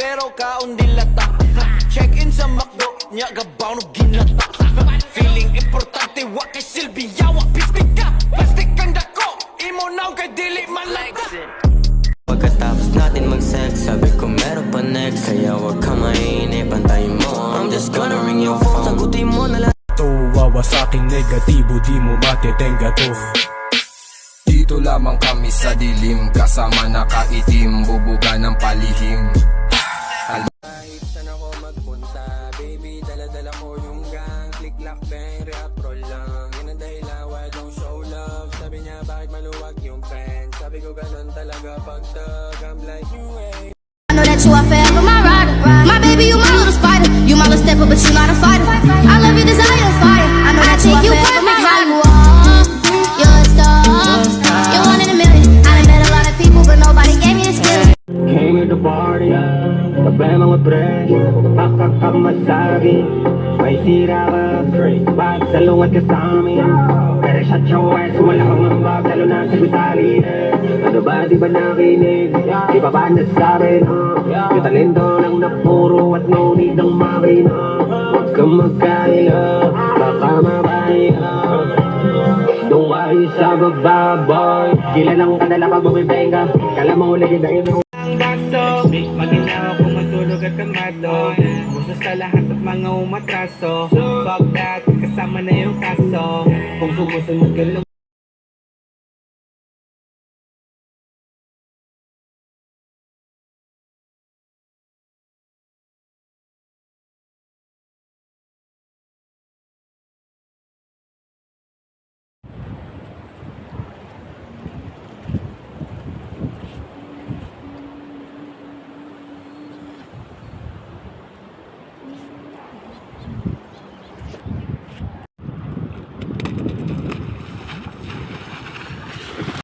pero kaon dilata. Check-in sa McDo, nya gabaw no ginata. Feeling importante, wa kay Silvia, wa pistik ka. Plastic kang dako, imo naw kay dili malata. Pagkatapos natin mag-sex, sabi ko meron pa next. Kaya wag ka mainip, pantayin mo. I'm just gonna ring your phone, sagutin mo na lang. Wawa sa'king negatibo, di mo matitenga to. Dito lamang kami sa dilim, kasama nakaitim, bubuga ng palihim. Kahit saan ako magpunta, baby, dala-dala ko yung gang. Click, lock, bang, rap, roll lang. Yan ang dahilan, why don't show love. Sabi niya, bakit maluwag yung pen? Sabi ko ganun talaga pag thug, I'm like you ain't. I know that you are forever my rider. My baby, you my little spider. You my little stepper, but you not a fighter. I love your desire, fire. I know that you are forever my rider. You're a star. You're one in a million. I done met a lot of people, but nobody gave me this feeling. Came to the party, problema mga pre, pakakamasabi. May sira ka, ba't salungat ka sa amin? Pero sa chowes, wala kang ambag, lalo na sa gusali. Ano ba di ba nakinig? Di ba ba nasabi na? Yung talento lang napuro at no need ang makina. Huwag kang magkaila, baka mabaya. Doon kayo sa baba, boy. Kilalang ka nala pag bumibenga. Kala mo ulit na ino. Ang baso, maginawa kung matulog at kamado. Gusto sa lahat at mga umatraso. Fuck that, kasama na yung kaso. Kung sumusunod ka lang